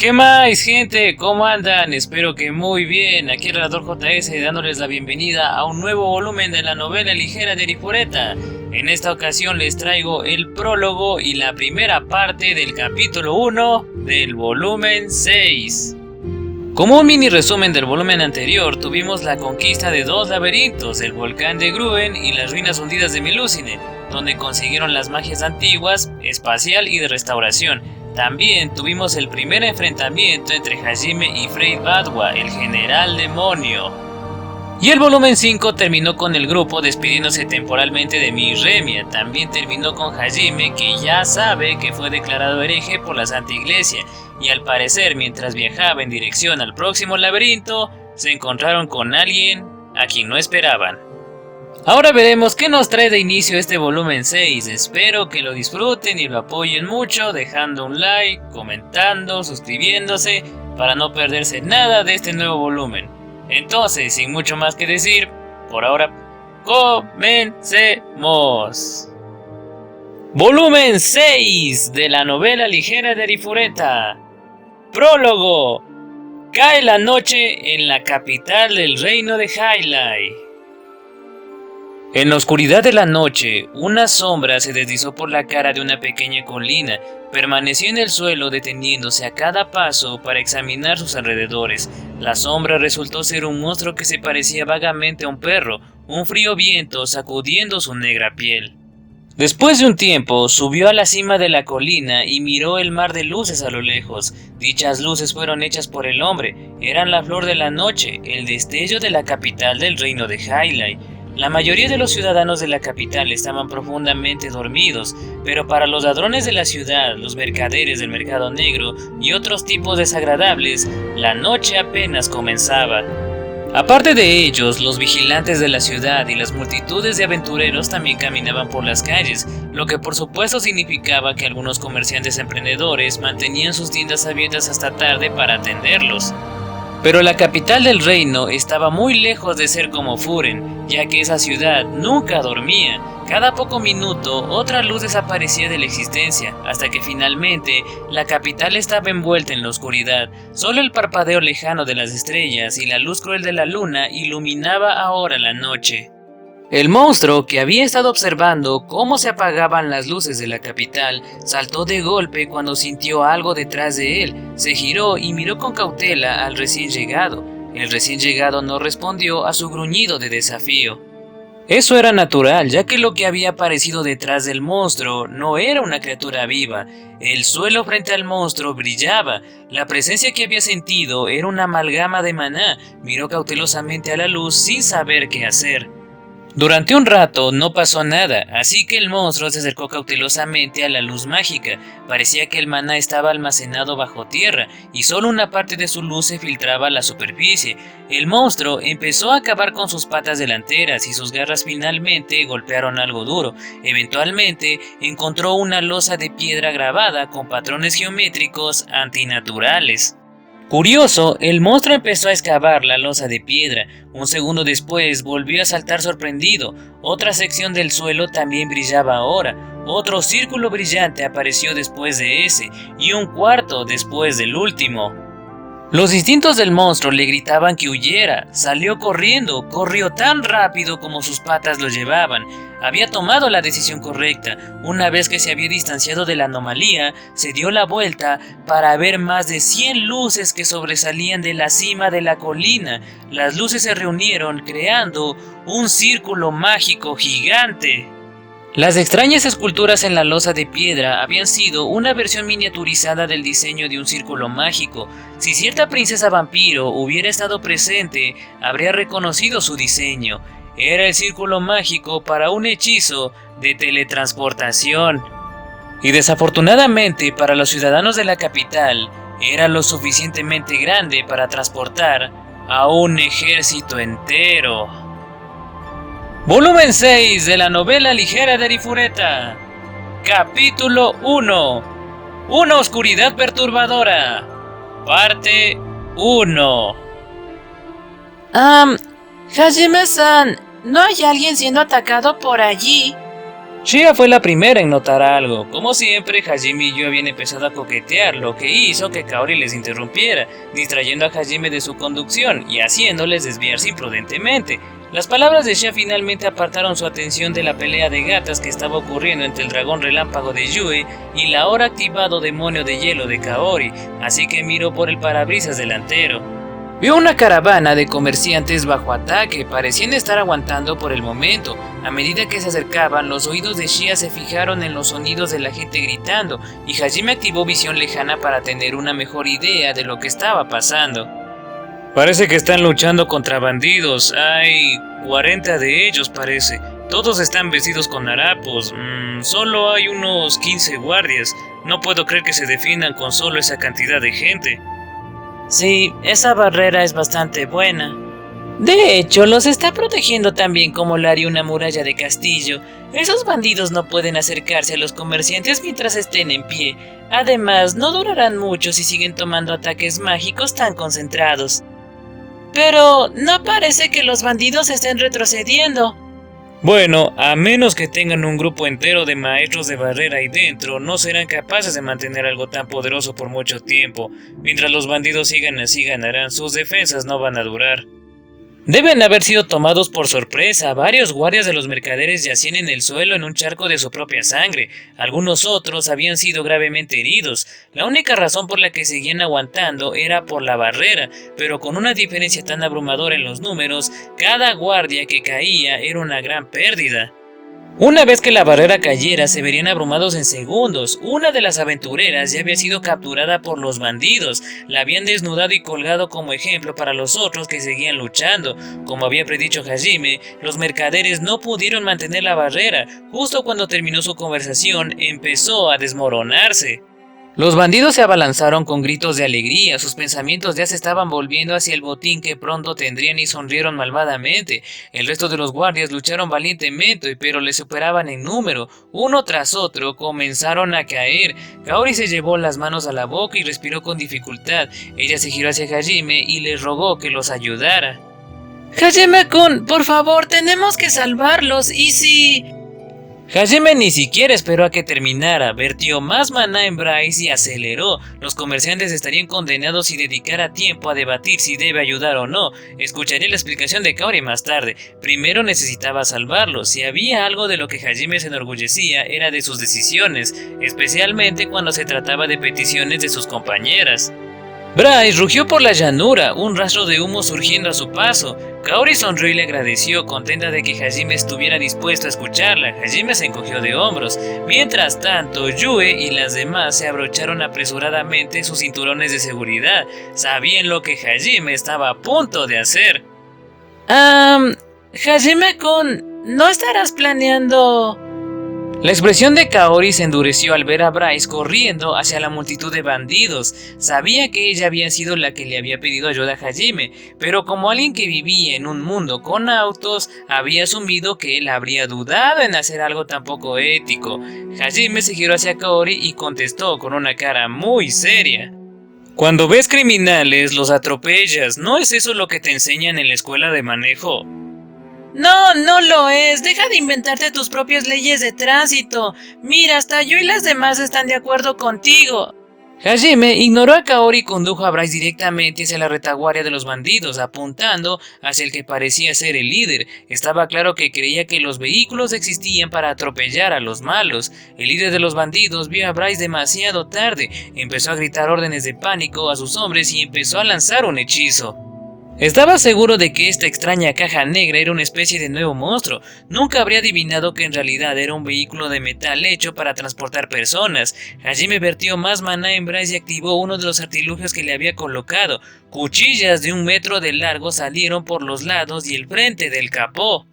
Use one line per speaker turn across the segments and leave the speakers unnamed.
¿Qué más, gente? ¿Cómo andan? Espero que muy bien. Aquí el relator JS dándoles la bienvenida a un nuevo volumen de la novela ligera de Arifureta. En esta ocasión les traigo el prólogo y la primera parte del capítulo 1 del volumen 6. Como un mini resumen del volumen anterior, tuvimos la conquista de dos laberintos, el volcán de Gruen y las ruinas hundidas de Melusine, donde consiguieron las magias antiguas, espacial y de restauración. También tuvimos el primer enfrentamiento entre Hajime y Frey Badwa, el general demonio. Y el volumen 5 terminó con el grupo despidiéndose temporalmente de Mirremia. También terminó con Hajime, que ya sabe que fue declarado hereje por la Santa Iglesia, y al parecer mientras viajaba en dirección al próximo laberinto, se encontraron con alguien a quien no esperaban. Ahora veremos qué nos trae de inicio este volumen 6, espero que lo disfruten y lo apoyen mucho dejando un like, comentando, suscribiéndose para no perderse nada de este nuevo volumen. Entonces, sin mucho más que decir, por ahora, comencemos. Volumen 6 de la novela ligera de Arifureta. Prólogo. Cae la noche en la capital del reino de Highlight. En la oscuridad de la noche, una sombra se deslizó por la cara de una pequeña colina, permaneció en el suelo deteniéndose a cada paso para examinar sus alrededores. La sombra resultó ser un monstruo que se parecía vagamente a un perro, un frío viento sacudiendo su negra piel. Después de un tiempo, subió a la cima de la colina y miró el mar de luces a lo lejos. Dichas luces fueron hechas por el hombre, eran la flor de la noche, el destello de la capital del reino de Highlight. La mayoría de los ciudadanos de la capital estaban profundamente dormidos, pero para los ladrones de la ciudad, los mercaderes del mercado negro y otros tipos desagradables, la noche apenas comenzaba. Aparte de ellos, los vigilantes de la ciudad y las multitudes de aventureros también caminaban por las calles, lo que por supuesto significaba que algunos comerciantes emprendedores mantenían sus tiendas abiertas hasta tarde para atenderlos. Pero la capital del reino estaba muy lejos de ser como Furen, ya que esa ciudad nunca dormía. Cada poco minuto otra luz desaparecía de la existencia, hasta que finalmente la capital estaba envuelta en la oscuridad. Solo el parpadeo lejano de las estrellas y la luz cruel de la luna iluminaba ahora la noche. El monstruo, que había estado observando cómo se apagaban las luces de la capital, saltó de golpe cuando sintió algo detrás de él. Se giró y miró con cautela al recién llegado. El recién llegado no respondió a su gruñido de desafío. Eso era natural, ya que lo que había aparecido detrás del monstruo no era una criatura viva. El suelo frente al monstruo brillaba. La presencia que había sentido era una amalgama de maná. Miró cautelosamente a la luz sin saber qué hacer. Durante un rato no pasó nada, así que el monstruo se acercó cautelosamente a la luz mágica. Parecía que el maná estaba almacenado bajo tierra y solo una parte de su luz se filtraba a la superficie. El monstruo empezó a acabar con sus patas delanteras y sus garras finalmente golpearon algo duro. Eventualmente encontró una losa de piedra grabada con patrones geométricos antinaturales. Curioso, el monstruo empezó a excavar la losa de piedra. Un segundo después volvió a saltar sorprendido. Otra sección del suelo también brillaba ahora. Otro círculo brillante apareció después de ese, y un cuarto después del último. Los instintos del monstruo le gritaban que huyera. Salió corriendo, corrió tan rápido como sus patas lo llevaban. Había tomado la decisión correcta. Una vez que se había distanciado de la anomalía, se dio la vuelta para ver más de 100 luces que sobresalían de la cima de la colina. Las luces se reunieron creando un círculo mágico gigante. Las extrañas esculturas en la losa de piedra habían sido una versión miniaturizada del diseño de un círculo mágico. Si cierta princesa vampiro hubiera estado presente, habría reconocido su diseño. Era el círculo mágico para un hechizo de teletransportación. Y desafortunadamente para los ciudadanos de la capital, era lo suficientemente grande para transportar a un ejército entero. Volumen 6 de la novela ligera de Arifureta. Capítulo 1. Una oscuridad perturbadora. Parte 1.
Hajime-san, ¿no hay alguien siendo atacado por allí?
Shia fue la primera en notar algo. Como siempre, Hajime y yo habían empezado a coquetear, lo que hizo que Kaori les interrumpiera, distrayendo a Hajime de su conducción y haciéndoles desviarse imprudentemente. Las palabras de Shia finalmente apartaron su atención de la pelea de gatas que estaba ocurriendo entre el dragón relámpago de Yue y la ahora activado demonio de hielo de Kaori, así que miró por el parabrisas delantero. Vio una caravana de comerciantes bajo ataque, parecían estar aguantando por el momento. A medida que se acercaban, los oídos de Shia se fijaron en los sonidos de la gente gritando, y Hajime activó visión lejana para tener una mejor idea de lo que estaba pasando. Parece que están luchando contra bandidos, hay 40 de ellos parece. Todos están vestidos con harapos, solo hay unos 15 guardias. No puedo creer que se defiendan con solo esa cantidad de gente. Sí, esa barrera es bastante buena. De hecho, los está protegiendo tan bien como lo haría una muralla de castillo. Esos bandidos no pueden acercarse a los comerciantes mientras estén en pie. Además, no durarán mucho si siguen tomando ataques mágicos tan concentrados. Pero no parece que los bandidos estén retrocediendo. Bueno, a menos que tengan un grupo entero de maestros de barrera ahí dentro, no serán capaces de mantener algo tan poderoso por mucho tiempo. Mientras los bandidos sigan así ganarán, sus defensas no van a durar. Deben haber sido tomados por sorpresa. Varios guardias de los mercaderes yacían en el suelo en un charco de su propia sangre. Algunos otros habían sido gravemente heridos. La única razón por la que seguían aguantando era por la barrera, pero con una diferencia tan abrumadora en los números, cada guardia que caía era una gran pérdida. Una vez que la barrera cayera, se verían abrumados en segundos. Una de las aventureras ya había sido capturada por los bandidos. La habían desnudado y colgado como ejemplo para los otros que seguían luchando. Como había predicho Hajime, los mercaderes no pudieron mantener la barrera. Justo cuando terminó su conversación, empezó a desmoronarse. Los bandidos se abalanzaron con gritos de alegría, sus pensamientos ya se estaban volviendo hacia el botín que pronto tendrían y sonrieron malvadamente. El resto de los guardias lucharon valientemente, pero les superaban en número. Uno tras otro comenzaron a caer. Kaori se llevó las manos a la boca y respiró con dificultad. Ella se giró hacia Hajime y le rogó que los ayudara. Hajime-kun, por favor, tenemos que salvarlos, y si... Hajime ni siquiera esperó a que terminara, vertió más maná en Bryce y aceleró. Los comerciantes estarían condenados si dedicara tiempo a debatir si debe ayudar o no. Escucharé la explicación de Kaori más tarde. Primero necesitaba salvarlos. Si había algo de lo que Hajime se enorgullecía era de sus decisiones, especialmente cuando se trataba de peticiones de sus compañeras. Bryce rugió por la llanura, un rastro de humo surgiendo a su paso. Kaori sonrió y le agradeció, contenta de que Hajime estuviera dispuesto a escucharla. Hajime se encogió de hombros. Mientras tanto, Yue y las demás se abrocharon apresuradamente sus cinturones de seguridad. Sabían lo que Hajime estaba a punto de hacer. Hajime-kun, ¿no estarás planeando...? La expresión de Kaori se endureció al ver a Bryce corriendo hacia la multitud de bandidos. Sabía que ella había sido la que le había pedido ayuda a Hajime, pero como alguien que vivía en un mundo con autos, había asumido que él habría dudado en hacer algo tan poco ético. Hajime se giró hacia Kaori y contestó con una cara muy seria. Cuando ves criminales, los atropellas. ¿No es eso lo que te enseñan en la escuela de manejo? No, no lo es. Deja de inventarte tus propias leyes de tránsito. Mira, hasta yo y las demás están de acuerdo contigo. Hajime ignoró a Kaori y condujo a Bryce directamente hacia la retaguardia de los bandidos, apuntando hacia el que parecía ser el líder. Estaba claro que creía que los vehículos existían para atropellar a los malos. El líder de los bandidos vio a Bryce demasiado tarde, empezó a gritar órdenes de pánico a sus hombres y empezó a lanzar un hechizo. Estaba seguro de que esta extraña caja negra era una especie de nuevo monstruo. Nunca habría adivinado que en realidad era un vehículo de metal hecho para transportar personas. Hajime vertió más maná en Bryce y activó uno de los artilugios que le había colocado. Cuchillas de 1 metro de largo salieron por los lados y el frente del capó.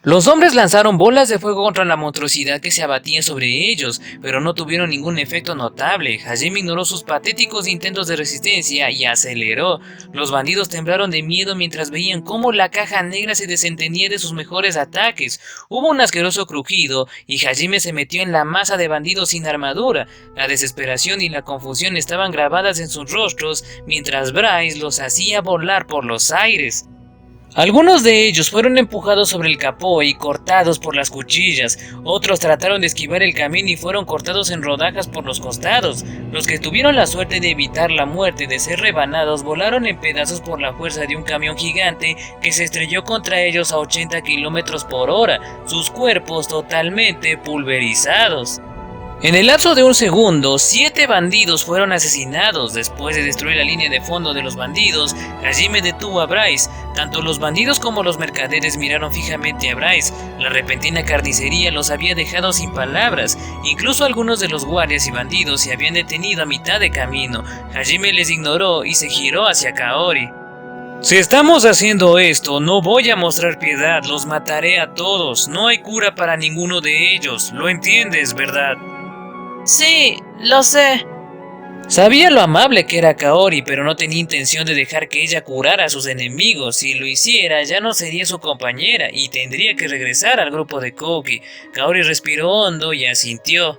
Los hombres lanzaron bolas de fuego contra la monstruosidad que se abatía sobre ellos, pero no tuvieron ningún efecto notable. Hajime ignoró sus patéticos intentos de resistencia y aceleró. Los bandidos temblaron de miedo mientras veían cómo la caja negra se desentendía de sus mejores ataques. Hubo un asqueroso crujido y Hajime se metió en la masa de bandidos sin armadura. La desesperación y la confusión estaban grabadas en sus rostros mientras Bryce los hacía volar por los aires. Algunos de ellos fueron empujados sobre el capó y cortados por las cuchillas, otros trataron de esquivar el camino y fueron cortados en rodajas por los costados. Los que tuvieron la suerte de evitar la muerte de ser rebanados volaron en pedazos por la fuerza de un camión gigante que se estrelló contra ellos a 80 kilómetros por hora, sus cuerpos totalmente pulverizados. En el lapso de un segundo, 7 bandidos fueron asesinados. Después de destruir la línea de fondo de los bandidos, Hajime detuvo a Bryce. Tanto los bandidos como los mercaderes miraron fijamente a Bryce. La repentina carnicería los había dejado sin palabras. Incluso algunos de los guardias y bandidos se habían detenido a mitad de camino. Hajime les ignoró y se giró hacia Kaori. Si estamos haciendo esto, no voy a mostrar piedad, los mataré a todos. No hay cura para ninguno de ellos. ¿Lo entiendes, verdad?
Sí, lo sé.
Sabía lo amable que era Kaori, pero no tenía intención de dejar que ella curara a sus enemigos. Si lo hiciera, ya no sería su compañera y tendría que regresar al grupo de Kouki. Kaori respiró hondo y asintió.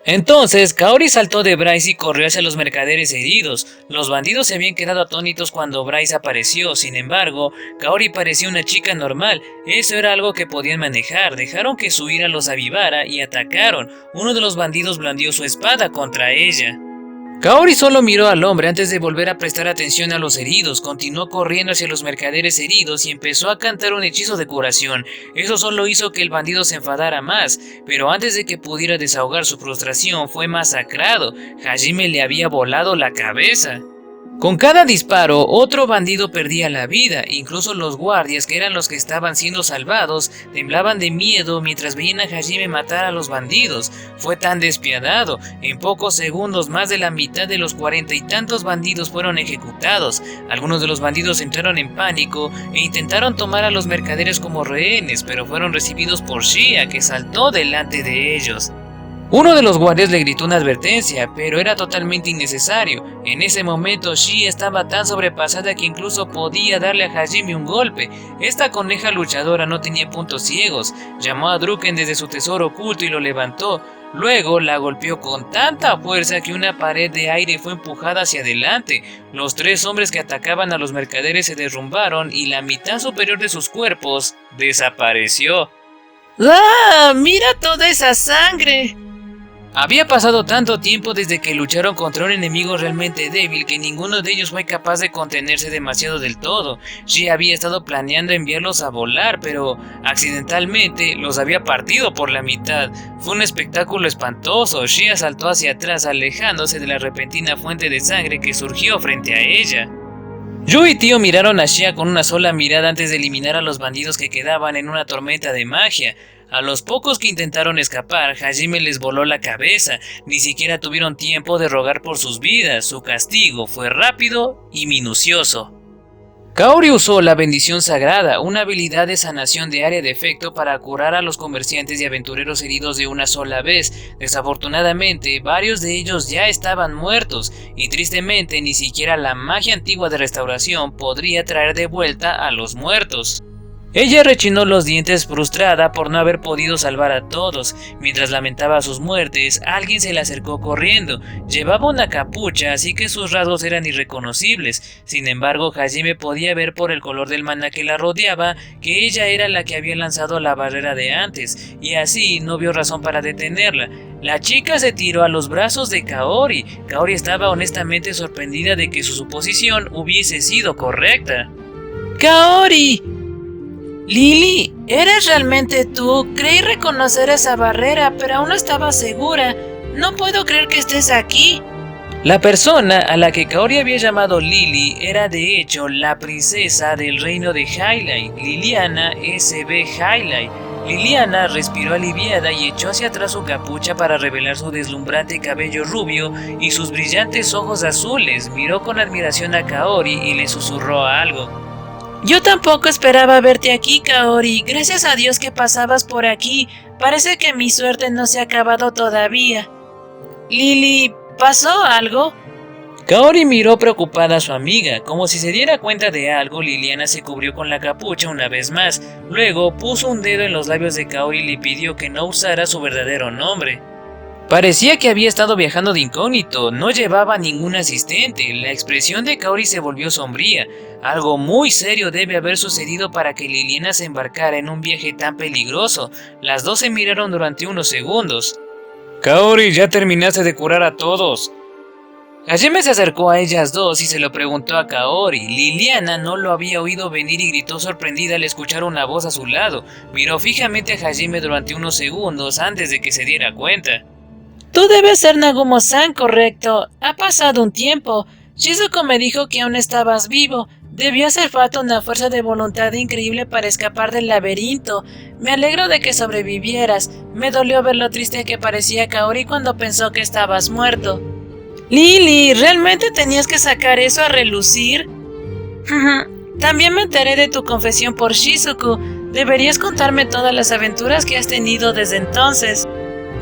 Entonces, Kaori saltó de Bryce y corrió hacia los mercaderes heridos. Los bandidos se habían quedado atónitos cuando Bryce apareció. Sin embargo, Kaori parecía una chica normal. Eso era algo que podían manejar. Dejaron que su ira los avivara y atacaron. Uno de los bandidos blandió su espada contra ella. Kaori solo miró al hombre antes de volver a prestar atención a los heridos. Continuó corriendo hacia los mercaderes heridos y empezó a cantar un hechizo de curación. Eso solo hizo que el bandido se enfadara más, pero antes de que pudiera desahogar su frustración fue masacrado. Hajime le había volado la cabeza. Con cada disparo, otro bandido perdía la vida. Incluso los guardias, que eran los que estaban siendo salvados, temblaban de miedo mientras veían a Hajime matar a los bandidos. Fue tan despiadado. En pocos segundos, más de la mitad de los 40 y tantos bandidos fueron ejecutados. Algunos de los bandidos entraron en pánico e intentaron tomar a los mercaderes como rehenes, pero fueron recibidos por Shia, que saltó delante de ellos. Uno de los guardias le gritó una advertencia, pero era totalmente innecesario. En ese momento, Shia estaba tan sobrepasada que incluso podía darle a Hajime un golpe. Esta coneja luchadora no tenía puntos ciegos. Llamó a Druken desde su tesoro oculto y lo levantó. Luego la golpeó con tanta fuerza que una pared de aire fue empujada hacia adelante. Los 3 hombres que atacaban a los mercaderes se derrumbaron y la mitad superior de sus cuerpos desapareció.
¡Ah! ¡Mira toda esa sangre!
Había pasado tanto tiempo desde que lucharon contra un enemigo realmente débil que ninguno de ellos fue capaz de contenerse demasiado del todo. Shia había estado planeando enviarlos a volar, pero accidentalmente los había partido por la mitad. Fue un espectáculo espantoso. Shia saltó hacia atrás, alejándose de la repentina fuente de sangre que surgió frente a ella. Yu y Tio miraron a Shia con una sola mirada antes de eliminar a los bandidos que quedaban en una tormenta de magia. A los pocos que intentaron escapar, Hajime les voló la cabeza. Ni siquiera tuvieron tiempo de rogar por sus vidas. Su castigo fue rápido y minucioso. Kaori usó la bendición sagrada, una habilidad de sanación de área de efecto para curar a los comerciantes y aventureros heridos de una sola vez. Desafortunadamente, varios de ellos ya estaban muertos, y tristemente ni siquiera la magia antigua de restauración podría traer de vuelta a los muertos. Ella rechinó los dientes frustrada por no haber podido salvar a todos. Mientras lamentaba sus muertes, alguien se le acercó corriendo. Llevaba una capucha, así que sus rasgos eran irreconocibles. Sin embargo, Hajime podía ver por el color del maná que la rodeaba que ella era la que había lanzado la barrera de antes, y así no vio razón para detenerla. La chica se tiró a los brazos de Kaori. Kaori estaba honestamente sorprendida de que su suposición hubiese sido correcta.
¡Kaori! Lily, ¿eres realmente tú? Creí reconocer esa barrera, pero aún no estaba segura. No puedo creer que estés aquí.
La persona a la que Kaori había llamado Lily era de hecho la princesa del reino de Hylight, Liliana S.B. Hylight. Liliana respiró aliviada y echó hacia atrás su capucha para revelar su deslumbrante cabello rubio y sus brillantes ojos azules. Miró con admiración a Kaori y le susurró algo.
Yo tampoco esperaba verte aquí, Kaori. Gracias a Dios que pasabas por aquí. Parece que mi suerte no se ha acabado todavía. Lily, ¿pasó algo?
Kaori miró preocupada a su amiga. Como si se diera cuenta de algo, Liliana se cubrió con la capucha una vez más. Luego puso un dedo en los labios de Kaori y le pidió que no usara su verdadero nombre. Parecía que había estado viajando de incógnito, no llevaba ningún asistente. La expresión de Kaori se volvió sombría. Algo muy serio debe haber sucedido para que Liliana se embarcara en un viaje tan peligroso. Las dos se miraron durante unos segundos. Kaori, ya terminaste de curar a todos. Hajime se acercó a ellas dos y se lo preguntó a Kaori. Liliana no lo había oído venir y gritó sorprendida al escuchar una voz a su lado. Miró fijamente a Hajime durante unos segundos antes de que se diera cuenta.
Tú debes ser Nagumo-san, correcto. Ha pasado un tiempo. Shizuko me dijo que aún estabas vivo. Debió hacer falta una fuerza de voluntad increíble para escapar del laberinto. Me alegro de que sobrevivieras. Me dolió ver lo triste que parecía Kaori cuando pensó que estabas muerto. Lily, ¿realmente tenías que sacar eso a relucir? También me enteré de tu confesión por Shizuko. Deberías contarme todas las aventuras que has tenido desde entonces.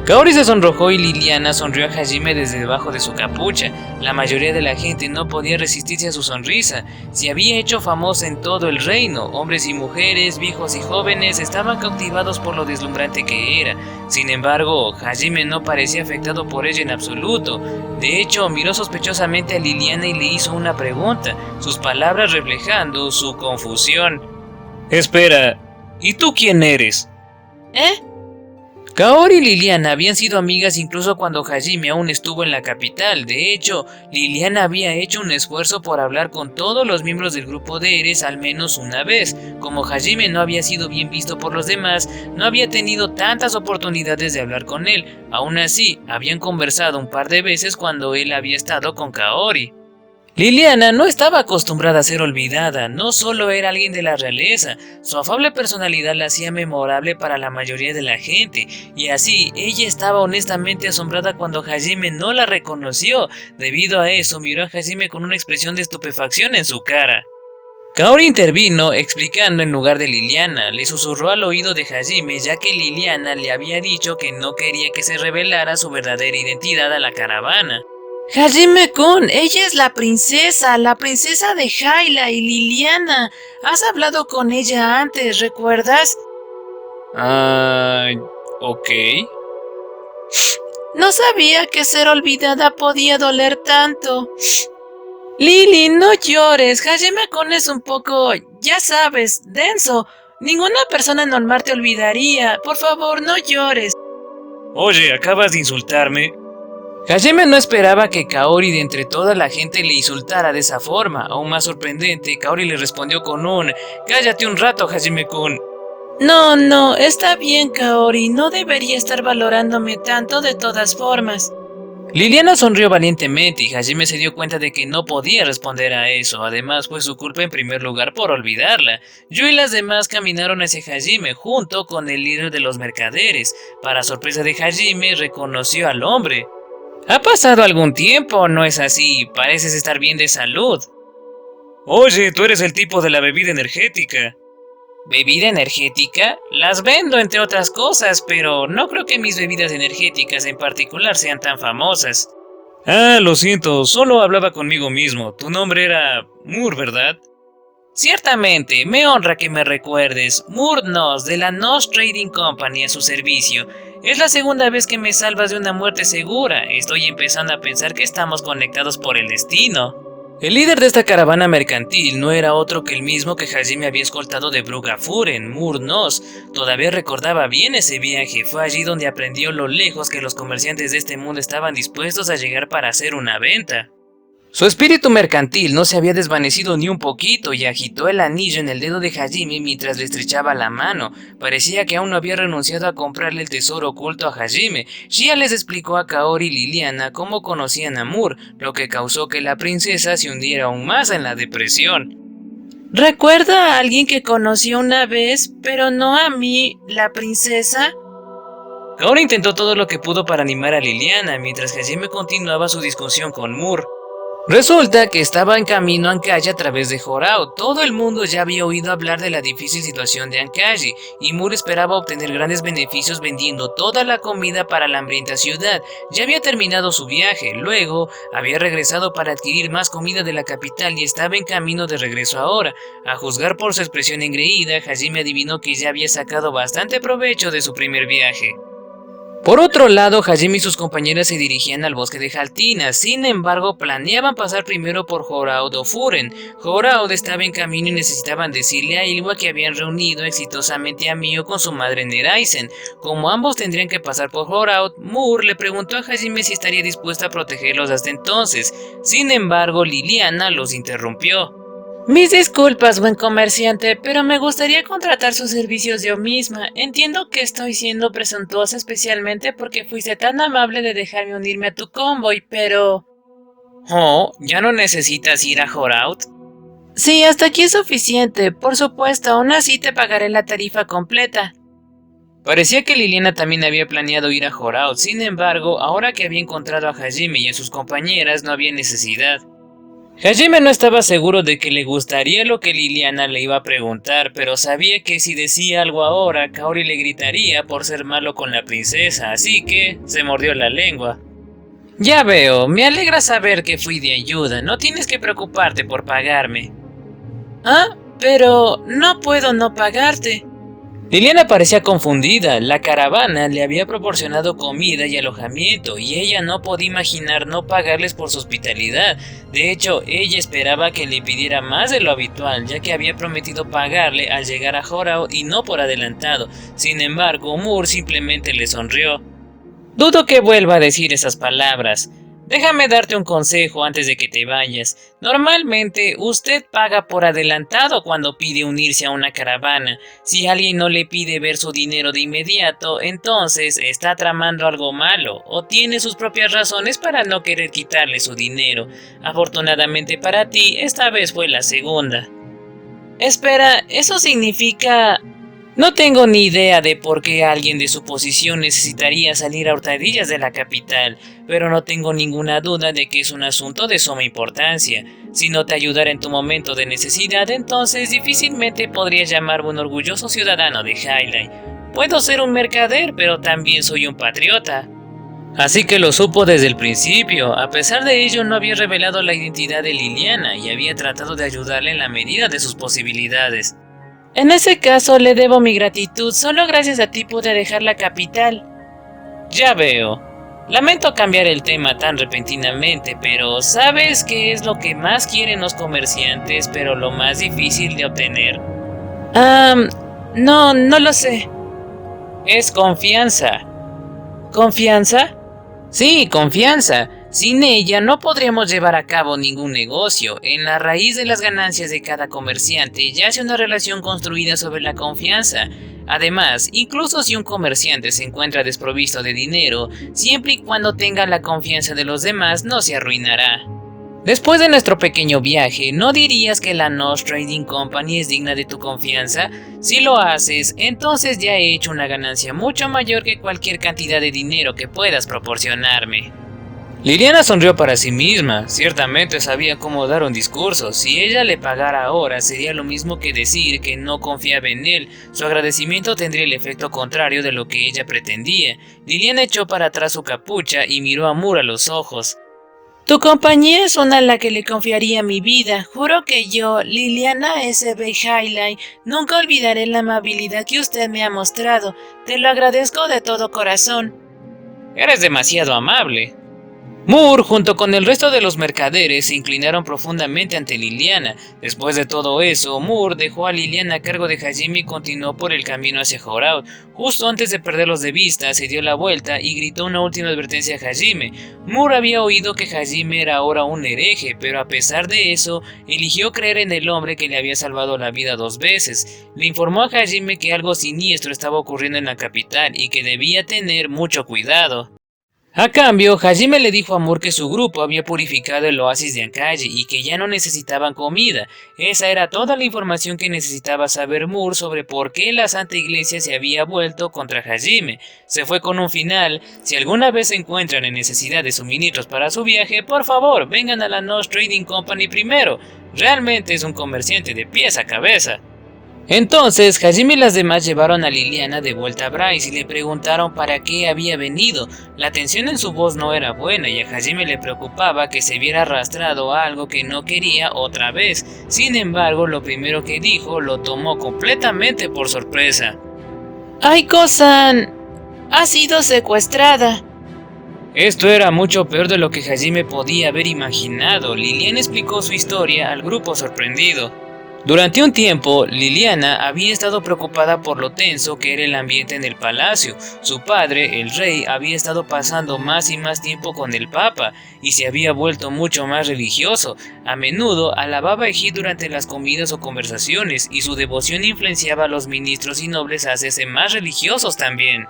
Kaori se sonrojó y Liliana sonrió a Hajime desde debajo de su capucha. La mayoría de la gente no podía resistirse a su sonrisa. Se había hecho famosa en todo el reino. Hombres y mujeres, viejos y jóvenes estaban cautivados por lo deslumbrante que era. Sin embargo, Hajime no parecía afectado por ella en absoluto. De hecho, miró sospechosamente a Liliana y le hizo una pregunta, sus palabras reflejando su confusión. Espera, ¿y tú quién eres? Kaori y Liliana habían sido amigas incluso cuando Hajime aún estuvo en la capital. De hecho, Liliana había hecho un esfuerzo por hablar con todos los miembros del grupo de Eres al menos una vez. Como Hajime no había sido bien visto por los demás, no había tenido tantas oportunidades de hablar con él. Aún así, habían conversado un par de veces cuando él había estado con Kaori. Liliana no estaba acostumbrada a ser olvidada, no solo era alguien de la realeza, su afable personalidad la hacía memorable para la mayoría de la gente, y así ella estaba honestamente asombrada cuando Hajime no la reconoció. Debido a eso, miró a Hajime con una expresión de estupefacción en su cara. Kaori intervino, explicando en lugar de Liliana. Le susurró al oído de Hajime, ya que Liliana le había dicho que no quería que se revelara su verdadera identidad a la caravana.
Hajime-kun, ella es la princesa de Hyla y Liliana. Has hablado con ella antes, ¿recuerdas?
Ok.
No sabía que ser olvidada podía doler tanto. Lily, no llores. Hajime-kun es un poco, ya sabes, denso. Ninguna persona normal te olvidaría. Por favor, no llores.
Oye, ¿acabas de insultarme? Hajime no esperaba que Kaori de entre toda la gente le insultara de esa forma. Aún más sorprendente, Kaori le respondió con un «Cállate un rato, Hajime-kun».
No, está bien, Kaori. No debería estar valorándome tanto de todas formas.
Liliana sonrió valientemente y Hajime se dio cuenta de que no podía responder a eso. Además, fue su culpa en primer lugar por olvidarla. Yo y las demás caminaron hacia Hajime junto con el líder de los mercaderes. Para sorpresa de Hajime, reconoció al hombre. Ha pasado algún tiempo, ¿no es así? Pareces estar bien de salud. Oye, tú eres el tipo de la bebida energética. ¿Bebida energética? Las vendo entre otras cosas, pero no creo que mis bebidas energéticas en particular sean tan famosas. Lo siento, solo hablaba conmigo mismo. Tu nombre era Moore, ¿verdad? Ciertamente, me honra que me recuerdes. Moore Nos, de la Nos Trading Company, a su servicio. Es la segunda vez que me salvas de una muerte segura. Estoy empezando a pensar que estamos conectados por el destino. El líder de esta caravana mercantil no era otro que el mismo que Hajime había escoltado de Brugafuren, Moore Nos. Todavía recordaba bien ese viaje. Fue allí donde aprendió lo lejos que los comerciantes de este mundo estaban dispuestos a llegar para hacer una venta. Su espíritu mercantil no se había desvanecido ni un poquito y agitó el anillo en el dedo de Hajime mientras le estrechaba la mano. Parecía que aún no había renunciado a comprarle el tesoro oculto a Hajime. Shia les explicó a Kaori y Liliana cómo conocían a Moore, lo que causó que la princesa se hundiera aún más en la depresión.
¿Recuerda a alguien que conoció una vez, pero no a mí, la princesa?
Kaori intentó todo lo que pudo para animar a Liliana, mientras Hajime continuaba su discusión con Moore. Resulta que estaba en camino a Ankaji a través de Horao. Todo el mundo ya había oído hablar de la difícil situación de Ankaji, y Moore esperaba obtener grandes beneficios vendiendo toda la comida para la hambrienta ciudad. Ya había terminado su viaje, luego había regresado para adquirir más comida de la capital y estaba en camino de regreso ahora. A juzgar por su expresión engreída, Hajime adivinó que ya había sacado bastante provecho de su primer viaje. Por otro lado, Hajime y sus compañeras se dirigían al bosque de Jaltina. Sin embargo, planeaban pasar primero por Horaud o Furen. Horaud estaba en camino y necesitaban decirle a Ylwa que habían reunido exitosamente a Mio con su madre Neraisen. Como ambos tendrían que pasar por Horaud, Moore le preguntó a Hajime si estaría dispuesta a protegerlos hasta entonces. Sin embargo, Liliana los interrumpió.
Mis disculpas, buen comerciante, pero me gustaría contratar sus servicios yo misma. Entiendo que estoy siendo presuntuosa especialmente porque fuiste tan amable de dejarme unirme a tu convoy, pero...
Oh, ¿ya no necesitas ir a Horaud?
Sí, hasta aquí es suficiente. Por supuesto, aún así te pagaré la tarifa completa.
Parecía que Liliana también había planeado ir a Horaud. Sin embargo, ahora que había encontrado a Hajime y a sus compañeras, no había necesidad. Hajime no estaba seguro de que le gustaría lo que Liliana le iba a preguntar, pero sabía que si decía algo ahora, Kaori le gritaría por ser malo con la princesa, así que se mordió la lengua. Ya veo, me alegra saber que fui de ayuda, no tienes que preocuparte por pagarme.
Ah, pero no puedo no pagarte.
Liliana parecía confundida. La caravana le había proporcionado comida y alojamiento y ella no podía imaginar no pagarles por su hospitalidad. De hecho, ella esperaba que le pidiera más de lo habitual, ya que había prometido pagarle al llegar a Horaud y no por adelantado. Sin embargo, Moore simplemente le sonrió. Dudo que vuelva a decir esas palabras. Déjame darte un consejo antes de que te vayas. Normalmente usted paga por adelantado cuando pide unirse a una caravana. Si alguien no le pide ver su dinero de inmediato, entonces está tramando algo malo o tiene sus propias razones para no querer quitarle su dinero. Afortunadamente para ti, esta vez fue la segunda.
Espera, ¿eso significa...?
No tengo ni idea de por qué alguien de su posición necesitaría salir a hurtadillas de la capital, pero no tengo ninguna duda de que es un asunto de suma importancia. Si no te ayudara en tu momento de necesidad, entonces difícilmente podrías llamarme un orgulloso ciudadano de Highline. Puedo ser un mercader, pero también soy un patriota. Así que lo supo desde el principio. A pesar de ello, no había revelado la identidad de Liliana y había tratado de ayudarle en la medida de sus posibilidades.
En ese caso le debo mi gratitud, solo gracias a ti pude dejar la capital.
Ya veo. Lamento cambiar el tema tan repentinamente, pero ¿sabes qué es lo que más quieren los comerciantes, pero lo más difícil de obtener?
No lo sé.
Es confianza.
¿Confianza?
Sí, confianza. Sin ella no podríamos llevar a cabo ningún negocio. En la raíz de las ganancias de cada comerciante yace una relación construida sobre la confianza. Además, incluso si un comerciante se encuentra desprovisto de dinero, siempre y cuando tenga la confianza de los demás, no se arruinará. Después de nuestro pequeño viaje, ¿no dirías que la Nosh Trading Company es digna de tu confianza? Si lo haces, entonces ya he hecho una ganancia mucho mayor que cualquier cantidad de dinero que puedas proporcionarme. Liliana sonrió para sí misma. Ciertamente sabía cómo dar un discurso. Si ella le pagara ahora, sería lo mismo que decir que no confiaba en él. Su agradecimiento tendría el efecto contrario de lo que ella pretendía. Liliana echó para atrás su capucha y miró a Moore a los ojos.
Tu compañía es una a la que le confiaría mi vida. Juro que yo, Liliana S.B. Highline, nunca olvidaré la amabilidad que usted me ha mostrado. Te lo agradezco de todo corazón.
Eres demasiado amable. Moore, junto con el resto de los mercaderes, se inclinaron profundamente ante Liliana. Después de todo eso, Moore dejó a Liliana a cargo de Hajime y continuó por el camino hacia Horaud. Justo antes de perderlos de vista, se dio la vuelta y gritó una última advertencia a Hajime. Moore había oído que Hajime era ahora un hereje, pero a pesar de eso, eligió creer en el hombre que le había salvado la vida 2 veces. Le informó a Hajime que algo siniestro estaba ocurriendo en la capital y que debía tener mucho cuidado. A cambio, Hajime le dijo a Moore que su grupo había purificado el oasis de Ankaji y que ya no necesitaban comida. Esa era toda la información que necesitaba saber Moore sobre por qué la Santa Iglesia se había vuelto contra Hajime. Se fue con un final: si alguna vez se encuentran en necesidad de suministros para su viaje, por favor, vengan a la Nosh Trading Company primero. Realmente es un comerciante de pies a cabeza. Entonces, Hajime y las demás llevaron a Liliana de vuelta a Bryce y le preguntaron para qué había venido. La tensión en su voz no era buena y a Hajime le preocupaba que se viera arrastrado a algo que no quería otra vez. Sin embargo, lo primero que dijo lo tomó completamente por sorpresa.
Aiko-san, Ha sido secuestrada.
Esto era mucho peor de lo que Hajime podía haber imaginado. Liliana explicó su historia al grupo sorprendido. Durante un tiempo, Liliana había estado preocupada por lo tenso que era el ambiente en el palacio. Su padre, el rey, había estado pasando más y más tiempo con el papa y se había vuelto mucho más religioso. A menudo alababa a Hit durante las comidas o conversaciones y su devoción influenciaba a los ministros y nobles a hacerse más religiosos también.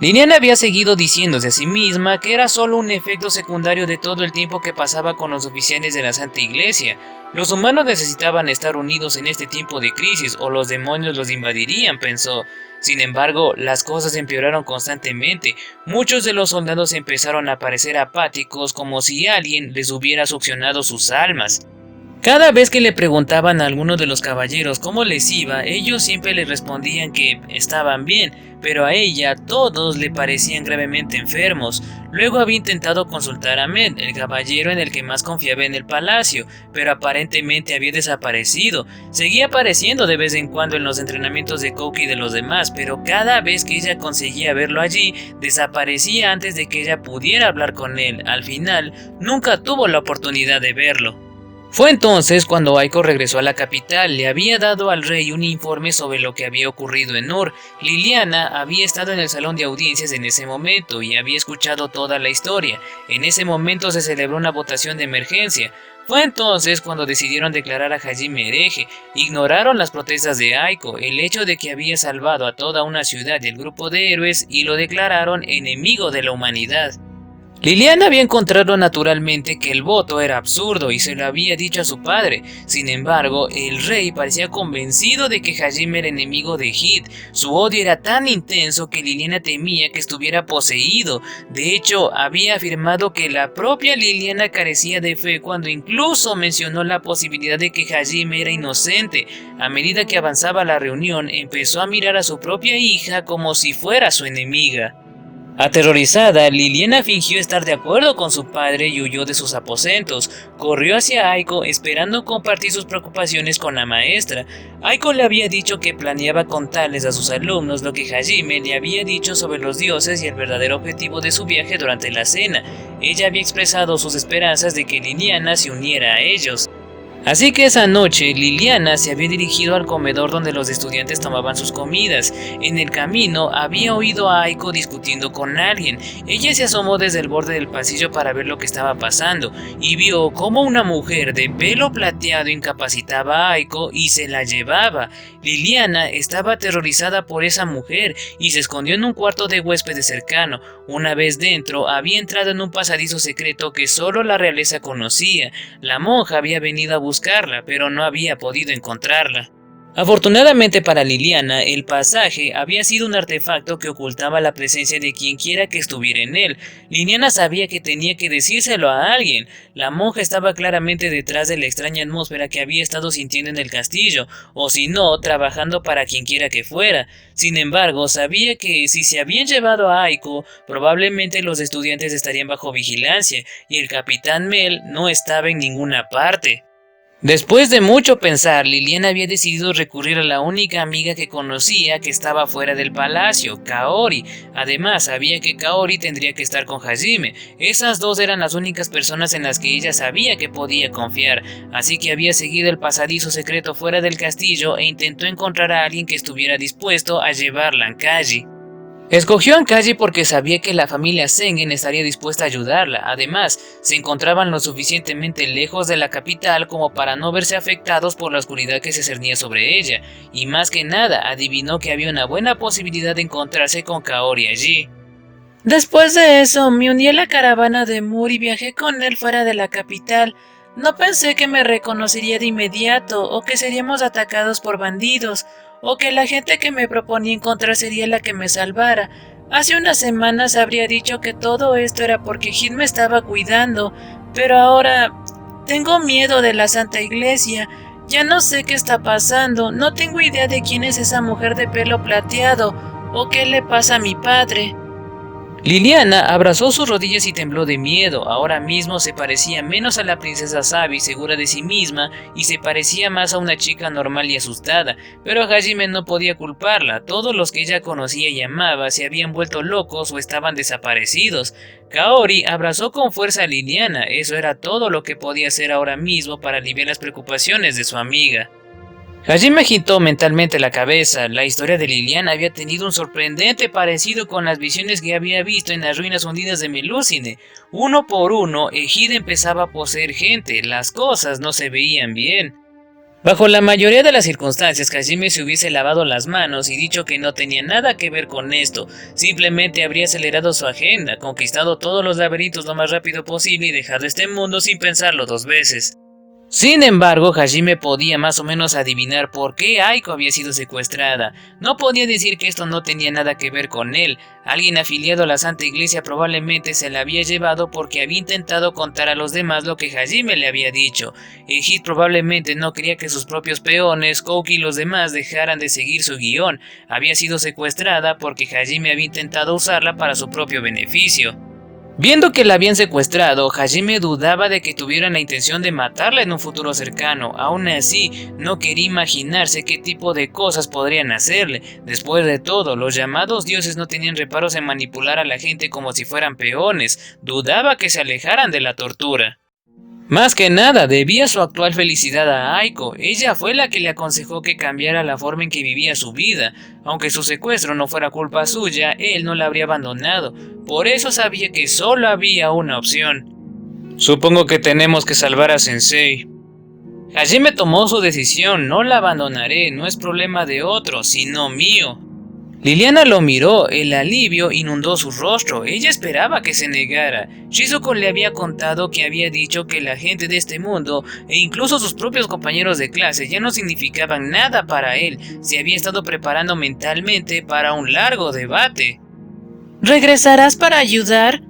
Liliana había seguido diciéndose a sí misma que era solo un efecto secundario de todo el tiempo que pasaba con los oficiales de la Santa Iglesia. Los humanos necesitaban estar unidos en este tiempo de crisis o los demonios los invadirían, pensó. Sin embargo, las cosas empeoraron constantemente. Muchos de los soldados empezaron a parecer apáticos, como si alguien les hubiera succionado sus almas. Cada vez que le preguntaban a alguno de los caballeros cómo les iba, ellos siempre les respondían que estaban bien, pero a ella todos le parecían gravemente enfermos. Luego había intentado consultar a Med, el caballero en el que más confiaba en el palacio, pero aparentemente había desaparecido. Seguía apareciendo de vez en cuando en los entrenamientos de Kouki y de los demás, pero cada vez que ella conseguía verlo allí, desaparecía antes de que ella pudiera hablar con él. Al final, nunca tuvo la oportunidad de verlo. Fue entonces cuando Aiko regresó a la capital. Le había dado al rey un informe sobre lo que había ocurrido en Ur. Liliana había estado en el salón de audiencias en ese momento y había escuchado toda la historia. En ese momento se celebró una votación de emergencia. Fue entonces cuando decidieron declarar a Hajime hereje. Ignoraron las protestas de Aiko, el hecho de que había salvado a toda una ciudad y el grupo de héroes, y lo declararon enemigo de la humanidad. Liliana había encontrado naturalmente que el voto era absurdo y se lo había dicho a su padre. Sin embargo, el rey parecía convencido de que Hajime era enemigo de Hit. Su odio era tan intenso que Liliana temía que estuviera poseído. De hecho, había afirmado que la propia Liliana carecía de fe cuando incluso mencionó la posibilidad de que Hajime era inocente. A medida que avanzaba la reunión, empezó a mirar a su propia hija como si fuera su enemiga. Aterrorizada, Liliana fingió estar de acuerdo con su padre y huyó de sus aposentos. Corrió hacia Aiko esperando compartir sus preocupaciones con la maestra. Aiko le había dicho que planeaba contarles a sus alumnos lo que Hajime le había dicho sobre los dioses y el verdadero objetivo de su viaje durante la cena. Ella había expresado sus esperanzas de que Liliana se uniera a ellos. Así que esa noche Liliana se había dirigido al comedor donde los estudiantes tomaban sus comidas. En el camino había oído a Aiko discutiendo con alguien. Ella se asomó desde el borde del pasillo para ver lo que estaba pasando y vio cómo una mujer de pelo plateado incapacitaba a Aiko y se la llevaba. Liliana estaba aterrorizada por esa mujer y se escondió en un cuarto de huéspedes cercano. Una vez dentro, había entrado en un pasadizo secreto que solo la realeza conocía. La monja había venido a buscarla, pero no había podido encontrarla. Afortunadamente para Liliana, el pasaje había sido un artefacto que ocultaba la presencia de quienquiera que estuviera en él. Liliana sabía que tenía que decírselo a alguien. La monja estaba claramente detrás de la extraña atmósfera que había estado sintiendo en el castillo, o si no, trabajando para quienquiera que fuera. Sin embargo, sabía que si se habían llevado a Aiko, probablemente los estudiantes estarían bajo vigilancia, y el capitán Mel no estaba en ninguna parte. Después de mucho pensar, Liliana había decidido recurrir a la única amiga que conocía que estaba fuera del palacio, Kaori. Además, sabía que Kaori tendría que estar con Hajime. Esas dos eran las únicas personas en las que ella sabía que podía confiar, así que había seguido el pasadizo secreto fuera del castillo e intentó encontrar a alguien que estuviera dispuesto a llevarla a Ankaji. Escogió a Ankaji porque sabía que la familia Sengen estaría dispuesta a ayudarla. Además, se encontraban lo suficientemente lejos de la capital como para no verse afectados por la oscuridad que se cernía sobre ella, y más que nada adivinó que había una buena posibilidad de encontrarse con Kaori allí.
Después de eso, me uní a la caravana de Mur y viajé con él fuera de la capital. No pensé que me reconocería de inmediato, o que seríamos atacados por bandidos, o que la gente que me proponía encontrar sería la que me salvara. Hace unas semanas habría dicho que todo esto era porque Hit me estaba cuidando, pero ahora tengo miedo de la Santa Iglesia. Ya no sé qué está pasando, no tengo idea de quién es esa mujer de pelo plateado, o qué le pasa a mi padre.
Liliana abrazó sus rodillas y tembló de miedo. Ahora mismo se parecía menos a la princesa Sabi, segura de sí misma, y se parecía más a una chica normal y asustada. Pero Hajime no podía culparla. Todos los que ella conocía y amaba se habían vuelto locos o estaban desaparecidos. Kaori abrazó con fuerza a Liliana. Eso era todo lo que podía hacer ahora mismo para aliviar las preocupaciones de su amiga. Hajime agitó mentalmente la cabeza. La historia de Liliana había tenido un sorprendente parecido con las visiones que había visto en las ruinas hundidas de Melusine. Uno por uno, Ejide empezaba a poseer gente. Las cosas no se veían bien. Bajo la mayoría de las circunstancias, Hajime se hubiese lavado las manos y dicho que no tenía nada que ver con esto. Simplemente habría acelerado su agenda, conquistado todos los laberintos lo más rápido posible y dejado este mundo sin pensarlo dos veces. Sin embargo, Hajime podía más o menos adivinar por qué Aiko había sido secuestrada. No podía decir que esto no tenía nada que ver con él. Alguien afiliado a la Santa Iglesia probablemente se la había llevado porque había intentado contar a los demás lo que Hajime le había dicho. Ejid probablemente no quería que sus propios peones, Kouki y los demás dejaran de seguir su guión. Había sido secuestrada porque Hajime había intentado usarla para su propio beneficio. Viendo que la habían secuestrado, Hajime dudaba de que tuvieran la intención de matarla en un futuro cercano. Aún así, no quería imaginarse qué tipo de cosas podrían hacerle. Después de todo, los llamados dioses no tenían reparos en manipular a la gente como si fueran peones. Dudaba que se alejaran de la tortura. Más que nada, debía su actual felicidad a Aiko. Ella fue la que le aconsejó que cambiara la forma en que vivía su vida. Aunque su secuestro no fuera culpa suya, él no la habría abandonado. Por eso sabía que solo había una opción. Supongo que tenemos que salvar a Sensei. Hajime tomó su decisión. No la abandonaré. No es problema de otro, sino mío. Liliana lo miró, el alivio inundó su rostro. Ella esperaba que se negara. Shizuko le había contado que había dicho que la gente de este mundo, e incluso sus propios compañeros de clase, ya no significaban nada para él. Se había estado preparando mentalmente para un largo debate.
¿Regresarás para ayudar?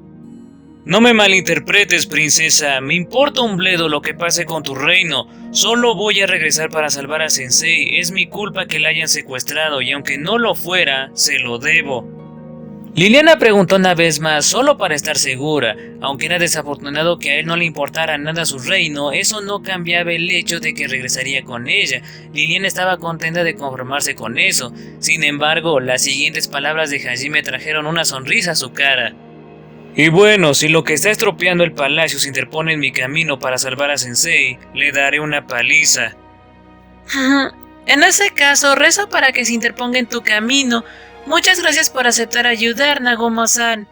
No me malinterpretes, princesa. Me importa un bledo lo que pase con tu reino. Solo voy a regresar para salvar a Sensei. Es mi culpa que la hayan secuestrado y aunque no lo fuera, se lo debo. Liliana preguntó una vez más, solo para estar segura. Aunque era desafortunado que a él no le importara nada su reino, eso no cambiaba el hecho de que regresaría con ella. Liliana estaba contenta de conformarse con eso. Sin embargo, las siguientes palabras de Hajime trajeron una sonrisa a su cara. Y bueno, si lo que está estropeando el palacio se interpone en mi camino para salvar a Sensei, le daré una paliza.
En ese caso, rezo para que se interponga en tu camino. Muchas gracias por aceptar ayudar, Nagumo-san.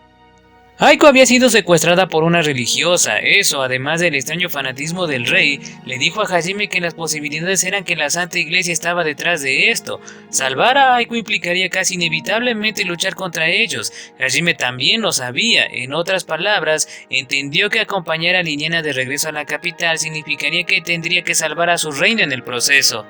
Aiko había sido secuestrada por una religiosa. Eso, además del extraño fanatismo del rey, le dijo a Hajime que las posibilidades eran que la Santa Iglesia estaba detrás de esto. Salvar a Aiko implicaría casi inevitablemente luchar contra ellos. Hajime también lo sabía. En otras palabras, entendió que acompañar a Liliana de regreso a la capital significaría que tendría que salvar a su reino en el proceso.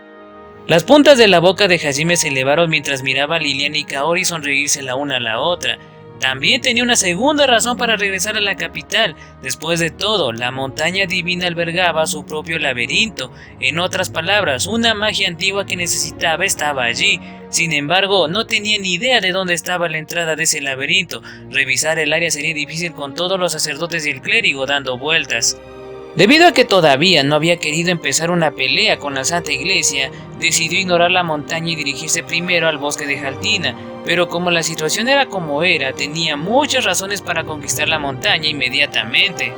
Las puntas de la boca de Hajime se elevaron mientras miraba a Liliana y Kaori sonreírse la una a la otra. También tenía una segunda razón para regresar a la capital. Después de todo, la montaña divina albergaba su propio laberinto. En otras palabras, una magia antigua que necesitaba estaba allí. Sin embargo, no tenía ni idea de dónde estaba la entrada de ese laberinto. Revisar el área sería difícil con todos los sacerdotes y el clérigo dando vueltas. Debido a que todavía no había querido empezar una pelea con la Santa Iglesia, decidió ignorar la montaña y dirigirse primero al bosque de Jaltina, pero como la situación era como era, tenía muchas razones para conquistar la montaña inmediatamente.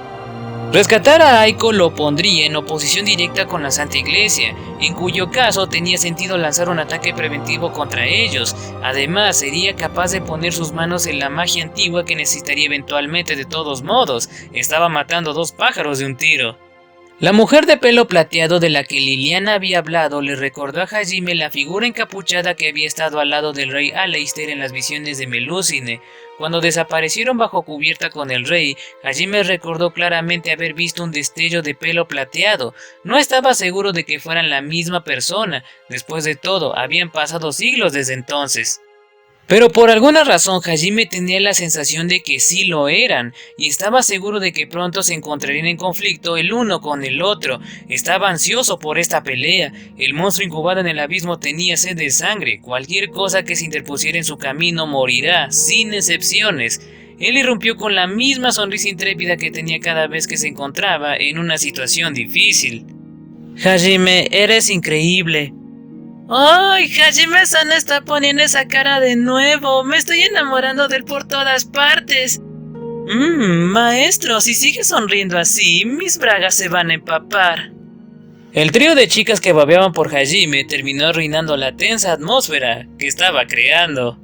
Rescatar a Aiko lo pondría en oposición directa con la Santa Iglesia, en cuyo caso tenía sentido lanzar un ataque preventivo contra ellos. Además, sería capaz de poner sus manos en la magia antigua que necesitaría eventualmente de todos modos. Estaba matando dos pájaros de un tiro. La mujer de pelo plateado de la que Liliana había hablado le recordó a Hajime la figura encapuchada que había estado al lado del rey Aleister en las visiones de Melusine. Cuando desaparecieron bajo cubierta con el rey, Hajime recordó claramente haber visto un destello de pelo plateado. No estaba seguro de que fueran la misma persona. Después de todo, habían pasado siglos desde entonces. Pero por alguna razón Hajime tenía la sensación de que sí lo eran, y estaba seguro de que pronto se encontrarían en conflicto el uno con el otro. Estaba ansioso por esta pelea. El monstruo incubado en el abismo tenía sed de sangre. Cualquier cosa que se interpusiera en su camino morirá, sin excepciones. él irrumpió con la misma sonrisa intrépida que tenía cada vez que se encontraba en una situación difícil.
Hajime, eres increíble. ¡Ay, Hajime-san está poniendo esa cara de nuevo! ¡Me estoy enamorando de él por todas partes! Maestro, si sigue sonriendo así, mis bragas se van a empapar.
El trío de chicas que babeaban por Hajime terminó arruinando la tensa atmósfera que estaba creando.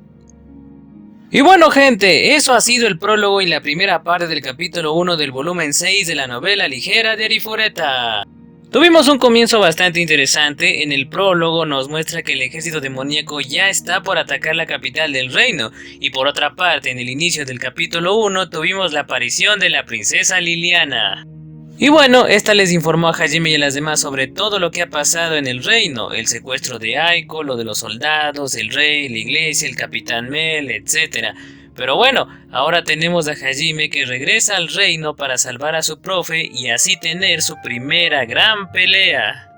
Y bueno, gente, eso ha sido el prólogo y la primera parte del capítulo 1 del volumen 6 de la novela ligera de Arifureta. Tuvimos un comienzo bastante interesante. En el prólogo nos muestra que el ejército demoníaco ya está por atacar la capital del reino, y por otra parte, en el inicio del capítulo 1 tuvimos la aparición de la princesa Liliana. Y bueno, esta les informó a Hajime y a las demás sobre todo lo que ha pasado en el reino, el secuestro de Aiko, lo de los soldados, el rey, la iglesia, el capitán Mel, etc. Pero bueno, ahora tenemos a Hajime que regresa al reino para salvar a su profe y así tener su primera gran pelea.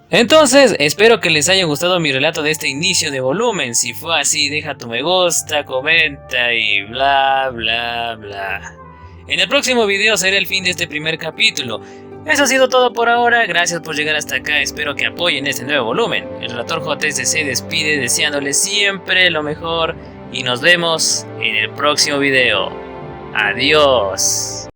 Entonces, espero que les haya gustado mi relato de este inicio de volumen. Si fue así, deja tu me gusta, comenta y bla bla bla. En el próximo video será el fin de este primer capítulo. Eso ha sido todo por ahora, gracias por llegar hasta acá, espero que apoyen este nuevo volumen. El relator JS se despide deseándoles siempre lo mejor y nos vemos en el próximo video. Adiós.